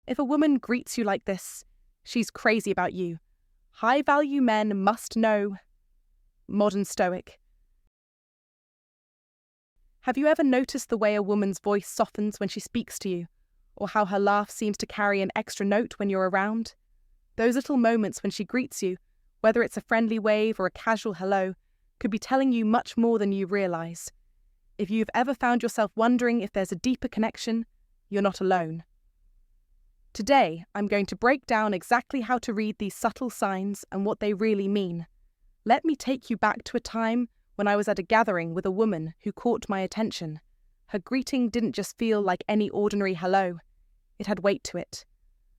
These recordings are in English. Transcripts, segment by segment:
If a woman greets you like this, she's crazy about you. High-value men must know. Modern Stoic. Have you ever noticed the way a woman's voice softens when she speaks to you, or how her laugh seems to carry an extra note when you're around? Those little moments when she greets you, whether it's a friendly wave or a casual hello, could be telling you much more than you realise. If you've ever found yourself wondering if there's a deeper connection, you're not alone. Today, I'm going to break down exactly how to read these subtle signs and what they really mean. Let me take you back to a time when I was at a gathering with a woman who caught my attention. Her greeting didn't just feel like any ordinary hello. It had weight to it.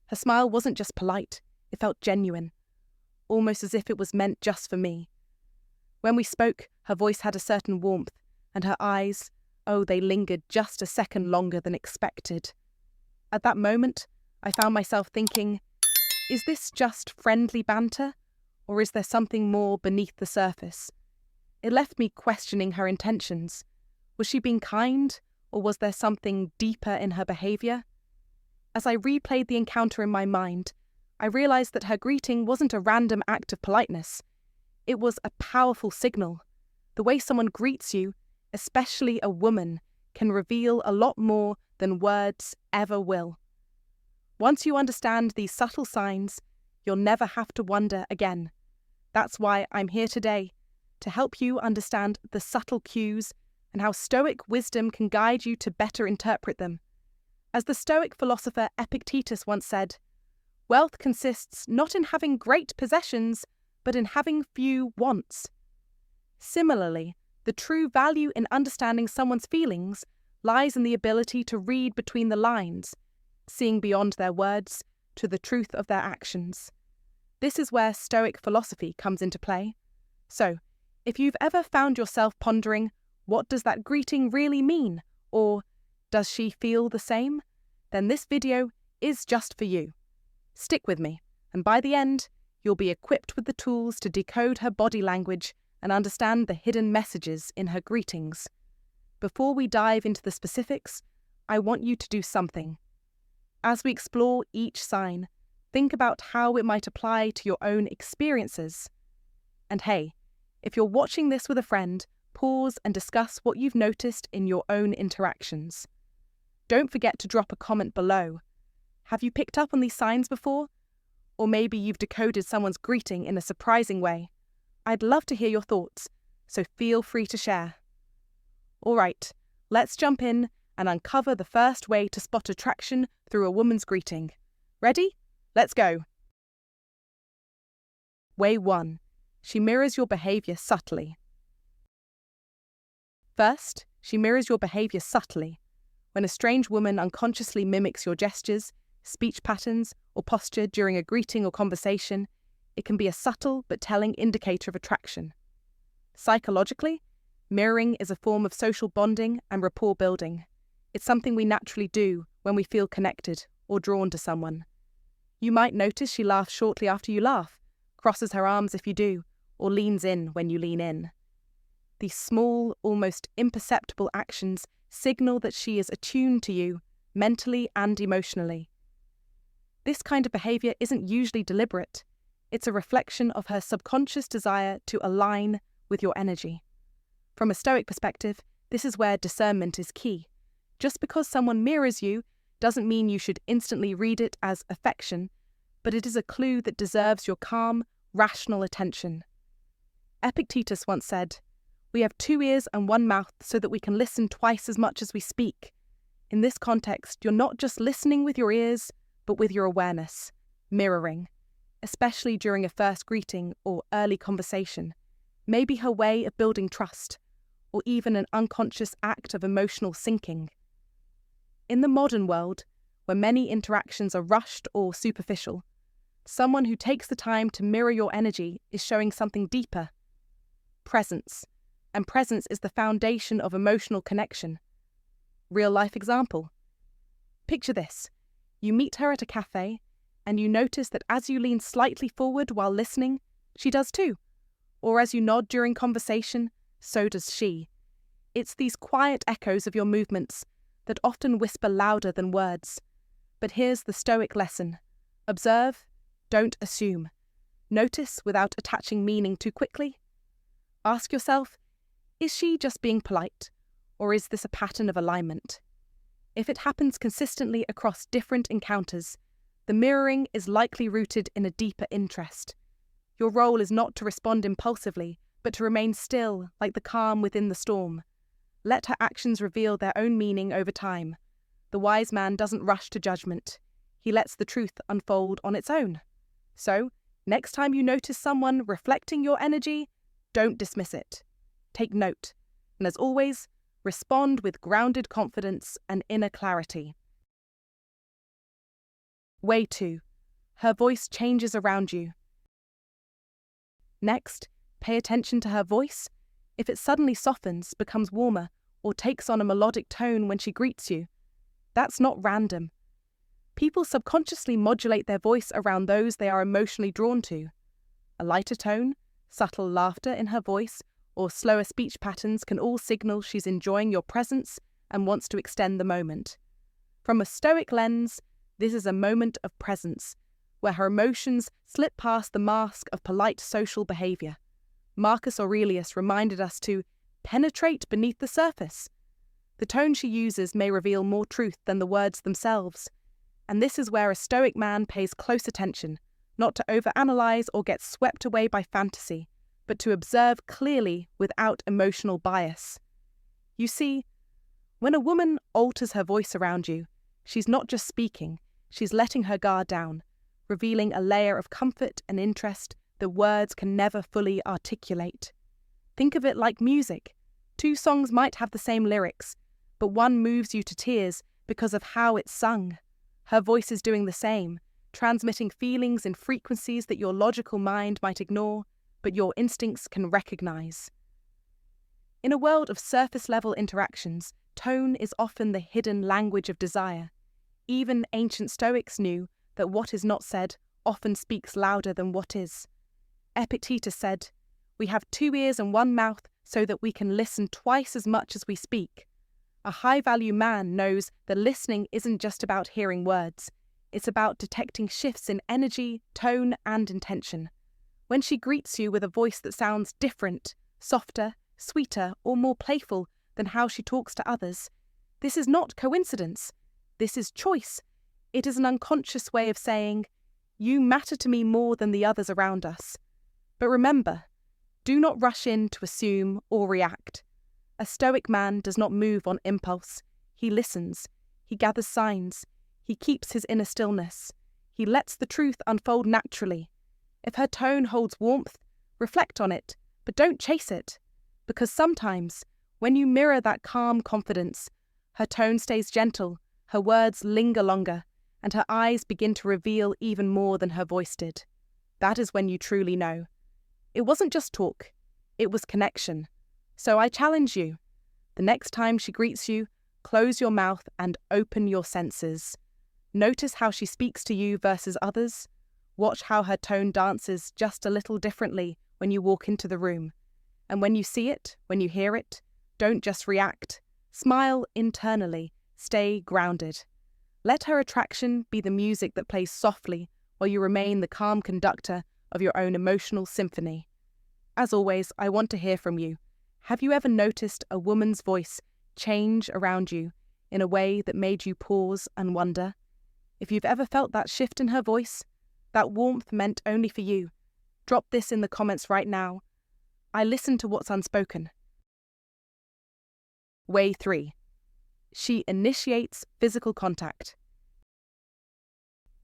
Her smile wasn't just polite, it felt genuine, almost as if it was meant just for me. When we spoke, her voice had a certain warmth, and her eyes, they lingered just a second longer than expected. At that moment, I found myself thinking, is this just friendly banter, or is there something more beneath the surface? It left me questioning her intentions. Was she being kind, or was there something deeper in her behaviour? As I replayed the encounter in my mind, I realised that her greeting wasn't a random act of politeness. It was a powerful signal. The way someone greets you, especially a woman, can reveal a lot more than words ever will. Once you understand these subtle signs, you'll never have to wonder again. That's why I'm here today, to help you understand the subtle cues and how Stoic wisdom can guide you to better interpret them. As the Stoic philosopher Epictetus once said, "Wealth consists not in having great possessions, but in having few wants." Similarly, the true value in understanding someone's feelings lies in the ability to read between the lines, seeing beyond their words to the truth of their actions. This is where Stoic philosophy comes into play. So, if you've ever found yourself pondering, what does that greeting really mean? Or, does she feel the same? Then this video is just for you. Stick with me, and by the end, you'll be equipped with the tools to decode her body language and understand the hidden messages in her greetings. Before we dive into the specifics, I want you to do something. As we explore each sign, think about how it might apply to your own experiences. And hey, if you're watching this with a friend, pause and discuss what you've noticed in your own interactions. Don't forget to drop a comment below. Have you picked up on these signs before? Or maybe you've decoded someone's greeting in a surprising way. I'd love to hear your thoughts, so feel free to share. All right, let's jump in and uncover the first way to spot attraction through a woman's greeting. Ready? Let's go. Way 1. She mirrors your behaviour subtly. First, she mirrors your behaviour subtly. When a strange woman unconsciously mimics your gestures, speech patterns, or posture during a greeting or conversation, it can be a subtle but telling indicator of attraction. Psychologically, mirroring is a form of social bonding and rapport building. It's something we naturally do when we feel connected or drawn to someone. You might notice she laughs shortly after you laugh, crosses her arms if you do, or leans in when you lean in. These small, almost imperceptible actions signal that she is attuned to you, mentally and emotionally. This kind of behaviour isn't usually deliberate. It's a reflection of her subconscious desire to align with your energy. From a Stoic perspective, this is where discernment is key. Just because someone mirrors you doesn't mean you should instantly read it as affection, but it is a clue that deserves your calm, rational attention. Epictetus once said, "We have 2 ears and 1 mouth so that we can listen twice as much as we speak." In this context, you're not just listening with your ears, but with your awareness, mirroring, especially during a first greeting or early conversation, may be her way of building trust, or even an unconscious act of emotional syncing. In the modern world, where many interactions are rushed or superficial, someone who takes the time to mirror your energy is showing something deeper. Presence. And presence is the foundation of emotional connection. Real-life example. Picture this. You meet her at a cafe, and you notice that as you lean slightly forward while listening, she does too. Or as you nod during conversation, so does she. It's these quiet echoes of your movements that often whisper louder than words. But here's the Stoic lesson. Observe, don't assume. Notice without attaching meaning too quickly. Ask yourself, is she just being polite, or is this a pattern of alignment? If it happens consistently across different encounters, the mirroring is likely rooted in a deeper interest. Your role is not to respond impulsively, but to remain still, like the calm within the storm. Let her actions reveal their own meaning over time. The wise man doesn't rush to judgment. He lets the truth unfold on its own. So, next time you notice someone reflecting your energy, don't dismiss it. Take note, and as always, respond with grounded confidence and inner clarity. Way 2. Her voice changes around you. Next, pay attention to her voice. If it suddenly softens, becomes warmer, or takes on a melodic tone when she greets you, that's not random. People subconsciously modulate their voice around those they are emotionally drawn to. A lighter tone, subtle laughter in her voice, or slower speech patterns can all signal she's enjoying your presence and wants to extend the moment. From a Stoic lens, this is a moment of presence, where her emotions slip past the mask of polite social behaviour. Marcus Aurelius reminded us to penetrate beneath the surface. The tone she uses may reveal more truth than the words themselves, and this is where a Stoic man pays close attention, not to overanalyze or get swept away by fantasy, but to observe clearly without emotional bias. You see, when a woman alters her voice around you, she's not just speaking, she's letting her guard down, revealing a layer of comfort and interest that words can never fully articulate. Think of it like music. 2 songs might have the same lyrics, but one moves you to tears because of how it's sung. Her voice is doing the same, transmitting feelings in frequencies that your logical mind might ignore, but your instincts can recognize. In a world of surface-level interactions, tone is often the hidden language of desire. Even ancient Stoics knew that what is not said often speaks louder than what is. Epictetus said, "We have 2 ears and 1 mouth so that we can listen twice as much as we speak." A high-value man knows that listening isn't just about hearing words. It's about detecting shifts in energy, tone, and intention. When she greets you with a voice that sounds different, softer, sweeter, or more playful than how she talks to others, this is not coincidence. This is choice. It is an unconscious way of saying, "You matter to me more than the others around us." But remember, do not rush in to assume or react. A Stoic man does not move on impulse. He listens. He gathers signs. He keeps his inner stillness. He lets the truth unfold naturally. If her tone holds warmth, reflect on it, but don't chase it. Because sometimes, when you mirror that calm confidence, her tone stays gentle, her words linger longer, and her eyes begin to reveal even more than her voice did. That is when you truly know. It wasn't just talk, it was connection. So I challenge you. The next time she greets you, close your mouth and open your senses. Notice how she speaks to you versus others. Watch how her tone dances just a little differently when you walk into the room. And when you see it, when you hear it, don't just react. Smile internally. Stay grounded. Let her attraction be the music that plays softly while you remain the calm conductor of your own emotional symphony. As always, I want to hear from you. Have you ever noticed a woman's voice change around you in a way that made you pause and wonder? If you've ever felt that shift in her voice, that warmth meant only for you, drop this in the comments right now. I listen to what's unspoken. Way 3. She initiates physical contact.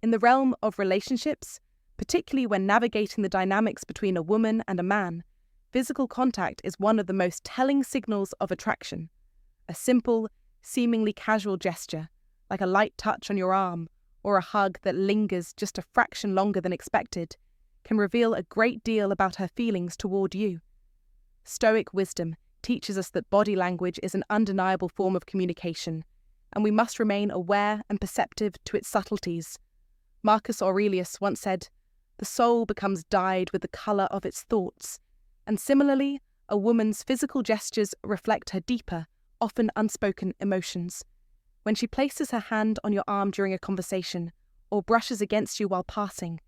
In the realm of relationships, particularly when navigating the dynamics between a woman and a man, physical contact is one of the most telling signals of attraction. A simple, seemingly casual gesture, like a light touch on your arm or a hug that lingers just a fraction longer than expected, can reveal a great deal about her feelings toward you. Stoic wisdom teaches us that body language is an undeniable form of communication, and we must remain aware and perceptive to its subtleties. Marcus Aurelius once said, "The soul becomes dyed with the colour of its thoughts," and similarly, a woman's physical gestures reflect her deeper, often unspoken emotions. When she places her hand on your arm during a conversation or brushes against you while passing,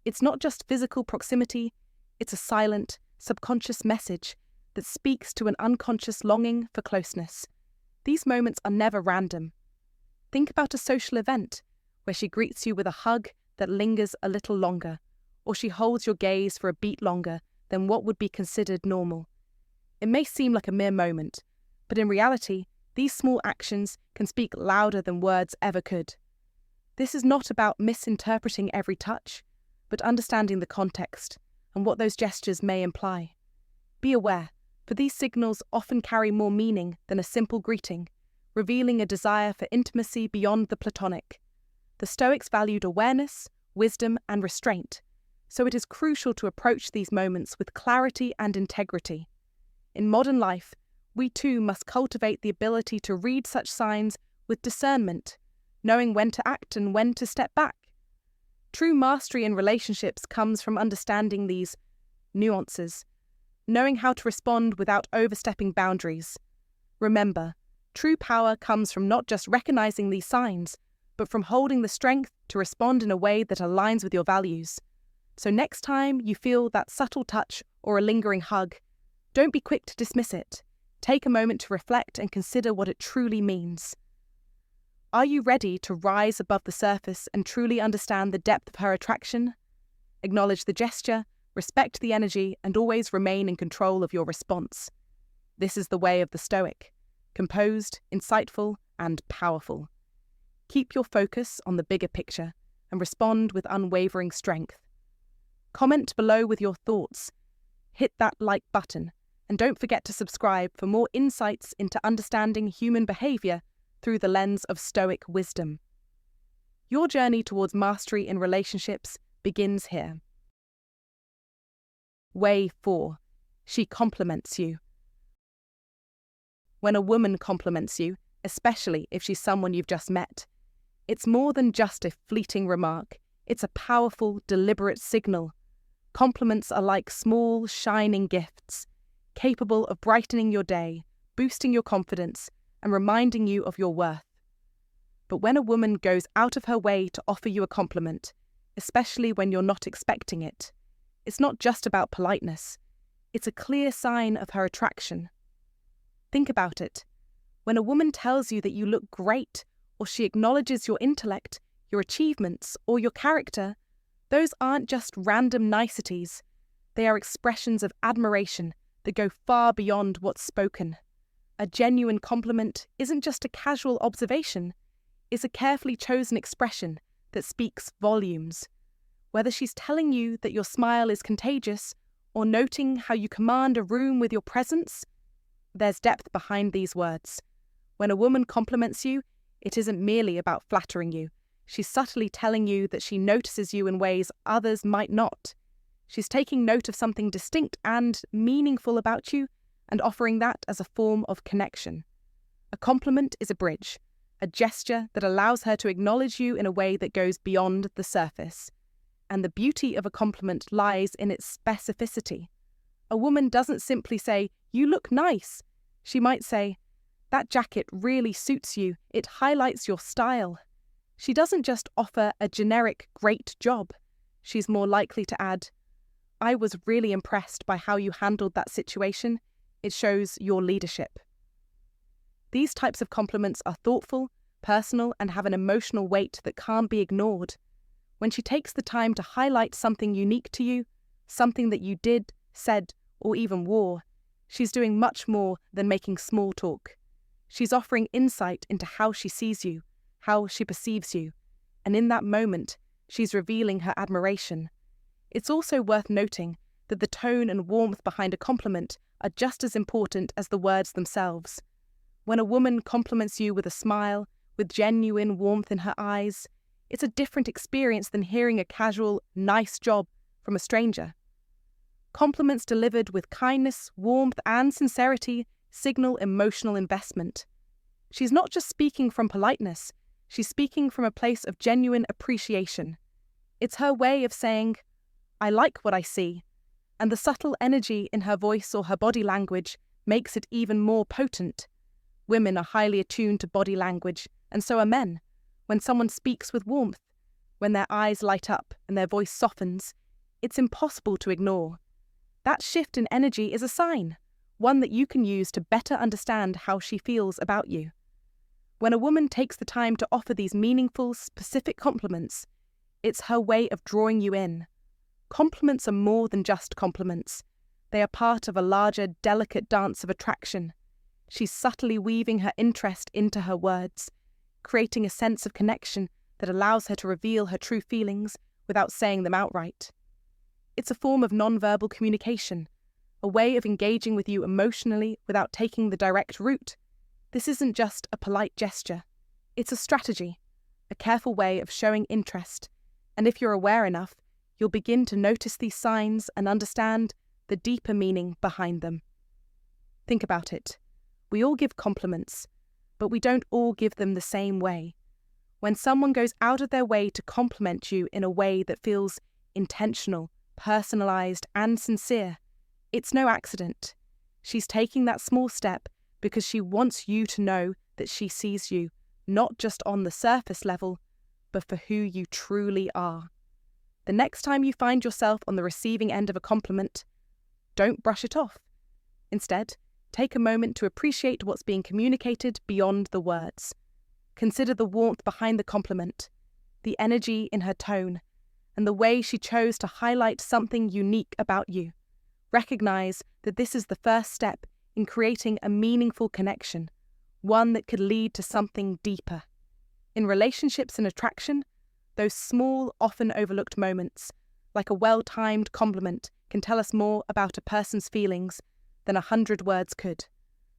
it's not just physical proximity, it's a silent, subconscious message that speaks to an unconscious longing for closeness. These moments are never random. Think about a social event where she greets you with a hug that lingers a little longer, or she holds your gaze for a beat longer than what would be considered normal. It may seem like a mere moment, but in reality, these small actions can speak louder than words ever could. This is not about misinterpreting every touch, but understanding the context and what those gestures may imply. Be aware, for these signals often carry more meaning than a simple greeting, revealing a desire for intimacy beyond the platonic. The Stoics valued awareness, wisdom, and restraint, so it is crucial to approach these moments with clarity and integrity. In modern life, we too must cultivate the ability to read such signs with discernment, knowing when to act and when to step back. True mastery in relationships comes from understanding these nuances, knowing how to respond without overstepping boundaries. Remember, true power comes from not just recognizing these signs, but from holding the strength to respond in a way that aligns with your values. So next time you feel that subtle touch or a lingering hug, don't be quick to dismiss it. Take a moment to reflect and consider what it truly means. Are you ready to rise above the surface and truly understand the depth of her attraction? Acknowledge the gesture, respect the energy, and always remain in control of your response. This is the way of the Stoic: composed, insightful, and powerful. Keep your focus on the bigger picture and respond with unwavering strength. Comment below with your thoughts. Hit that like button, and don't forget to subscribe for more insights into understanding human behavior through the lens of Stoic wisdom. Your journey towards mastery in relationships begins here. Way 4. She compliments you. When a woman compliments you, especially if she's someone you've just met, it's more than just a fleeting remark. It's a powerful, deliberate signal. Compliments are like small, shining gifts, capable of brightening your day, boosting your confidence, and reminding you of your worth. But when a woman goes out of her way to offer you a compliment, especially when you're not expecting it, it's not just about politeness. It's a clear sign of her attraction. Think about it. When a woman tells you that you look great, or she acknowledges your intellect, your achievements, or your character, those aren't just random niceties. They are expressions of admiration that go far beyond what's spoken. A genuine compliment isn't just a casual observation, it's a carefully chosen expression that speaks volumes. Whether she's telling you that your smile is contagious or noting how you command a room with your presence, there's depth behind these words. When a woman compliments you, it isn't merely about flattering you. She's subtly telling you that she notices you in ways others might not. She's taking note of something distinct and meaningful about you and offering that as a form of connection. A compliment is a bridge, a gesture that allows her to acknowledge you in a way that goes beyond the surface. And the beauty of a compliment lies in its specificity. A woman doesn't simply say, "You look nice." She might say, "That jacket really suits you. It highlights your style." She doesn't just offer a generic "great job." She's more likely to add, "I was really impressed by how you handled that situation. It shows your leadership." These types of compliments are thoughtful, personal, and have an emotional weight that can't be ignored. When she takes the time to highlight something unique to you, something that you did, said, or even wore, she's doing much more than making small talk. She's offering insight into how she sees you, how she perceives you, and in that moment, she's revealing her admiration. It's also worth noting that the tone and warmth behind a compliment are just as important as the words themselves. When a woman compliments you with a smile, with genuine warmth in her eyes, it's a different experience than hearing a casual, "nice job" from a stranger. Compliments delivered with kindness, warmth, and sincerity signal emotional investment. She's not just speaking from politeness, she's speaking from a place of genuine appreciation. It's her way of saying, "I like what I see," and the subtle energy in her voice or her body language makes it even more potent. Women are highly attuned to body language And so are men. When someone speaks with warmth, when their eyes light up and their voice softens, it's impossible to ignore. That shift in energy is a sign, one that you can use to better understand how she feels about you. When a woman takes the time to offer these meaningful, specific compliments, it's her way of drawing you in. Compliments are more than just compliments. They are part of a larger, delicate dance of attraction. She's subtly weaving her interest into her words, creating a sense of connection that allows her to reveal her true feelings without saying them outright. It's a form of non-verbal communication, a way of engaging with you emotionally without taking the direct route. This isn't just a polite gesture. It's a strategy, a careful way of showing interest, and if you're aware enough, you'll begin to notice these signs and understand the deeper meaning behind them. Think about it. We all give compliments, but we don't all give them the same way. When someone goes out of their way to compliment you in a way that feels intentional, personalized, and sincere, it's no accident. She's taking that small step because she wants you to know that she sees you, not just on the surface level, but for who you truly are. The next time you find yourself on the receiving end of a compliment, don't brush it off. Instead, take a moment to appreciate what's being communicated beyond the words. Consider the warmth behind the compliment, the energy in her tone, and the way she chose to highlight something unique about you. Recognize that this is the first step in creating a meaningful connection, one that could lead to something deeper. In relationships and attraction, those small, often overlooked moments, like a well-timed compliment, can tell us more about a person's feelings than 100 words could.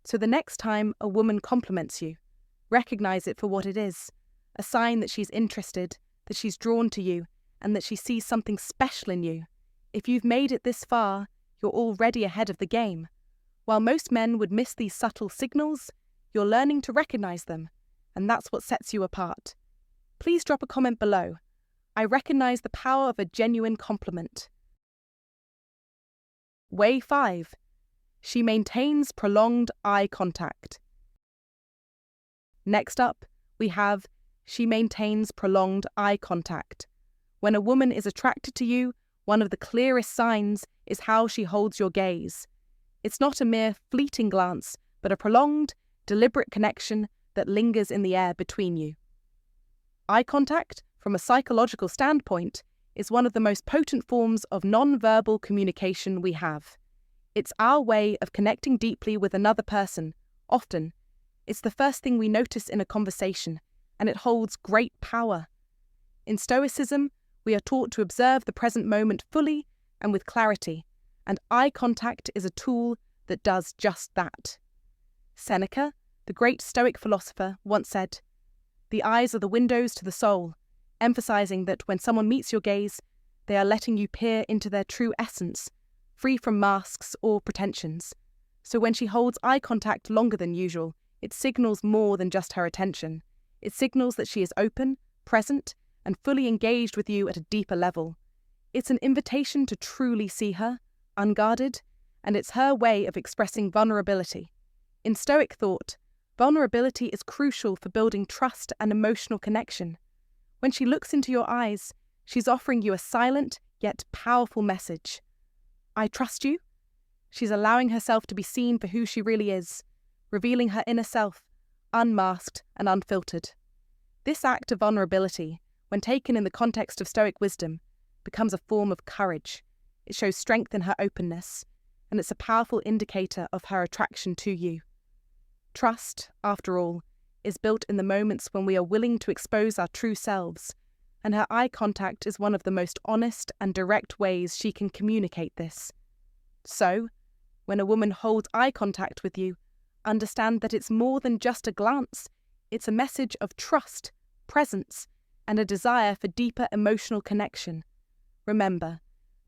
So the next time a woman compliments you, recognize it for what it is, a sign that she's interested, that she's drawn to you, and that she sees something special in you. If you've made it this far, you're already ahead of the game. While most men would miss these subtle signals, you're learning to recognize them, and that's what sets you apart. Please drop a comment below. I recognize the power of a genuine compliment. Way 5. She maintains prolonged eye contact. Next up, we have she maintains prolonged eye contact. When a woman is attracted to you, one of the clearest signs is how she holds your gaze. It's not a mere fleeting glance, but a prolonged, deliberate connection that lingers in the air between you. Eye contact, from a psychological standpoint, is one of the most potent forms of non-verbal communication we have. It's our way of connecting deeply with another person. Often, it's the first thing we notice in a conversation, and it holds great power. In Stoicism, we are taught to observe the present moment fully and with clarity, and eye contact is a tool that does just that. Seneca, the great Stoic philosopher, once said, "The eyes are the windows to the soul," emphasizing that when someone meets your gaze, they are letting you peer into their true essence, free from masks or pretensions. So when she holds eye contact longer than usual, it signals more than just her attention. It signals that she is open, present, and fully engaged with you at a deeper level. It's an invitation to truly see her, unguarded, and it's her way of expressing vulnerability. In Stoic thought, vulnerability is crucial for building trust and emotional connection. When she looks into your eyes, she's offering you a silent yet powerful message. I trust you. She's allowing herself to be seen for who she really is, revealing her inner self, unmasked and unfiltered. This act of vulnerability, when taken in the context of Stoic wisdom, becomes a form of courage. It shows strength in her openness, and it's a powerful indicator of her attraction to you. Trust, after all, is built in the moments when we are willing to expose our true selves, and her eye contact is one of the most honest and direct ways she can communicate this. So, when a woman holds eye contact with you, understand that it's more than just a glance. It's a message of trust, presence, and a desire for deeper emotional connection. Remember,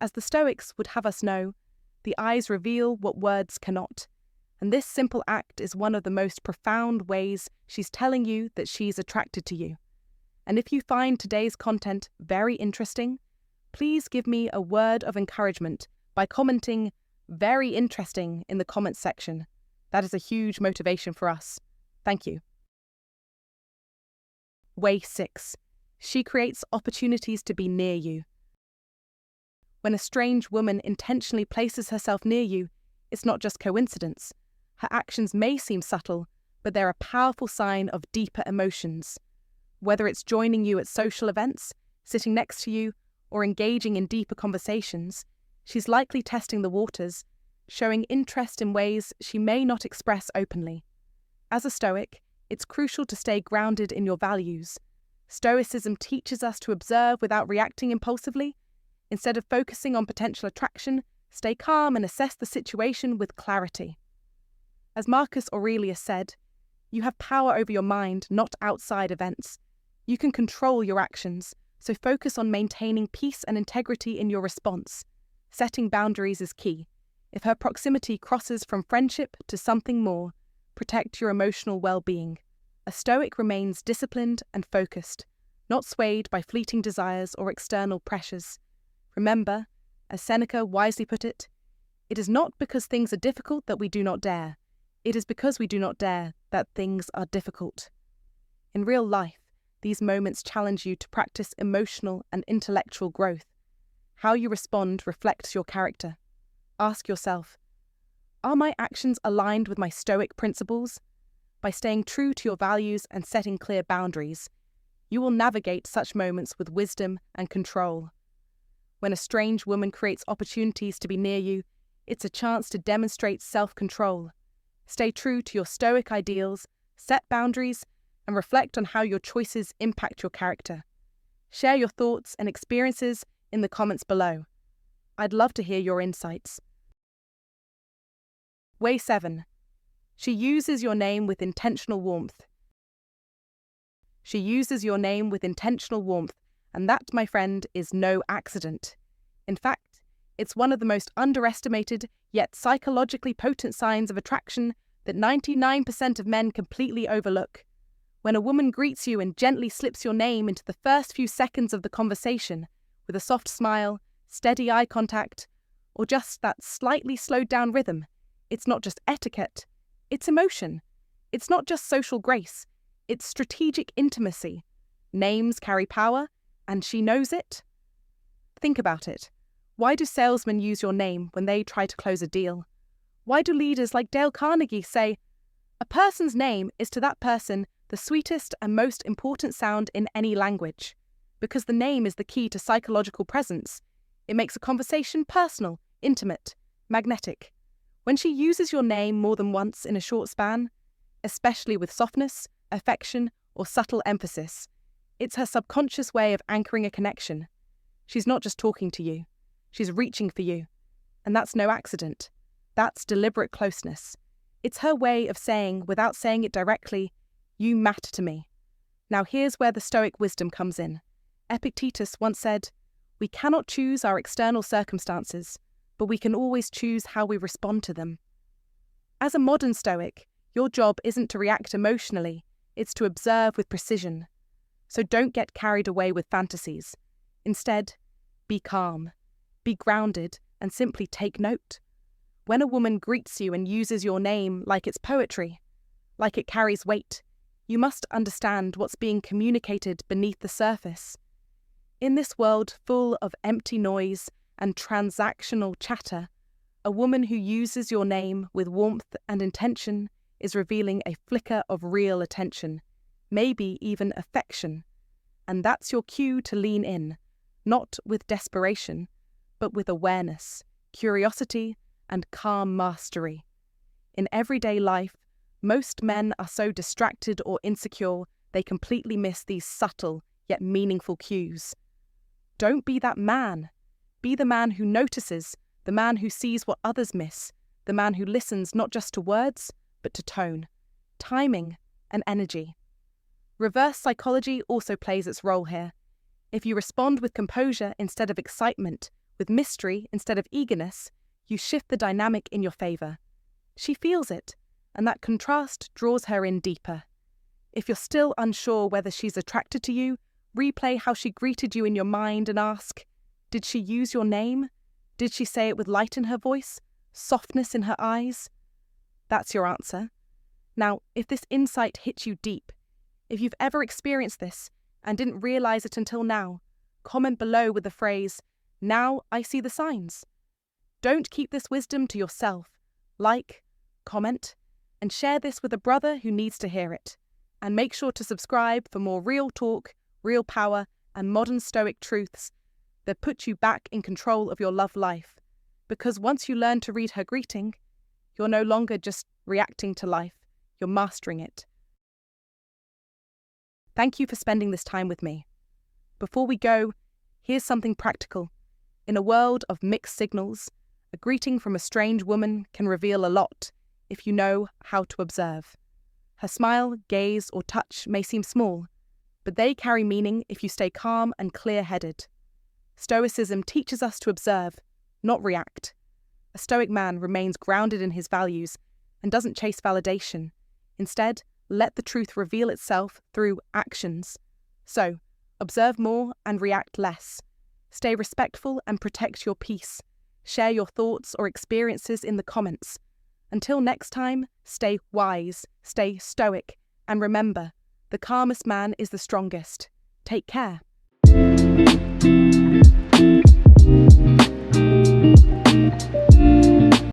as the Stoics would have us know, the eyes reveal what words cannot, and this simple act is one of the most profound ways she's telling you that she's attracted to you. And if you find today's content very interesting, please give me a word of encouragement by commenting "very interesting" in the comments section. That is a huge motivation for us. Thank you. Way 6. She creates opportunities to be near you. When a strange woman intentionally places herself near you, it's not just coincidence. Her actions may seem subtle, but they're a powerful sign of deeper emotions. Whether it's joining you at social events, sitting next to you, or engaging in deeper conversations, she's likely testing the waters, showing interest in ways she may not express openly. As a Stoic, it's crucial to stay grounded in your values. Stoicism teaches us to observe without reacting impulsively. Instead of focusing on potential attraction, stay calm and assess the situation with clarity. As Marcus Aurelius said, you have power over your mind, not outside events. You can control your actions, so focus on maintaining peace and integrity in your response. Setting boundaries is key. If her proximity crosses from friendship to something more, protect your emotional well-being. A Stoic remains disciplined and focused, not swayed by fleeting desires or external pressures. Remember, as Seneca wisely put it, it is not because things are difficult that we do not dare. It is because we do not dare that things are difficult. In real life, these moments challenge you to practice emotional and intellectual growth. How you respond reflects your character. Ask yourself, are my actions aligned with my Stoic principles? By staying true to your values and setting clear boundaries, you will navigate such moments with wisdom and control. When a strange woman creates opportunities to be near you, it's a chance to demonstrate self-control. Stay true to your Stoic ideals, set boundaries, and reflect on how your choices impact your character. Share your thoughts and experiences in the comments below. I'd love to hear your insights. Way 7. She uses your name with intentional warmth. She uses your name with intentional warmth, and that, my friend, is no accident. In fact, it's one of the most underestimated yet psychologically potent signs of attraction that 99% of men completely overlook. When a woman greets you and gently slips your name into the first few seconds of the conversation, with a soft smile, steady eye contact, or just that slightly slowed down rhythm, it's not just etiquette, it's emotion. It's not just social grace, it's strategic intimacy. Names carry power, and she knows it. Think about it. Why do salesmen use your name when they try to close a deal? Why do leaders like Dale Carnegie say, a person's name is to that person the sweetest and most important sound in any language? Because the name is the key to psychological presence. It makes a conversation personal, intimate, magnetic. When she uses your name more than once in a short span, especially with softness, affection, or subtle emphasis, it's her subconscious way of anchoring a connection. She's not just talking to you, she's reaching for you. And that's no accident. That's deliberate closeness. It's her way of saying, without saying it directly, you matter to me. Now here's where the Stoic wisdom comes in. Epictetus once said, we cannot choose our external circumstances, but we can always choose how we respond to them. As a modern Stoic, your job isn't to react emotionally, it's to observe with precision. So don't get carried away with fantasies. Instead, be calm, be grounded, and simply take note. When a woman greets you and uses your name like it's poetry, like it carries weight, you must understand what's being communicated beneath the surface. In this world full of empty noise and transactional chatter, a woman who uses your name with warmth and intention is revealing a flicker of real attention, maybe even affection. And that's your cue to lean in, not with desperation, but with awareness, curiosity, and calm mastery. In everyday life, most men are so distracted or insecure they completely miss these subtle yet meaningful cues. Don't be that man. Be the man who notices, the man who sees what others miss, the man who listens not just to words, but to tone, timing, and energy. Reverse psychology also plays its role here. If you respond with composure instead of excitement, with mystery instead of eagerness, you shift the dynamic in your favor. She feels it, and that contrast draws her in deeper. If you're still unsure whether she's attracted to you, replay how she greeted you in your mind and ask, did she use your name? Did she say it with light in her voice? Softness in her eyes? That's your answer. Now, if this insight hits you deep, If you've ever experienced this and didn't realize it until now, comment below with the phrase, "Now I see the signs." Don't keep this wisdom to yourself. Like, comment, and share this with a brother who needs to hear it. And make sure to subscribe for more real talk, real power, and modern Stoic truths that put you back in control of your love life. Because once you learn to read her greeting, you're no longer just reacting to life, you're mastering it. Thank you for spending this time with me. Before we go, here's something practical. In a world of mixed signals, a greeting from a strange woman can reveal a lot if you know how to observe. Her smile, gaze, or touch may seem small, but they carry meaning if you stay calm and clear-headed. Stoicism teaches us to observe, not react. A Stoic man remains grounded in his values and doesn't chase validation. Instead, let the truth reveal itself through actions. So, observe more and react less. Stay respectful and protect your peace. Share your thoughts or experiences in the comments. Until next time, stay wise, stay stoic, and remember, the calmest man is the strongest. Take care.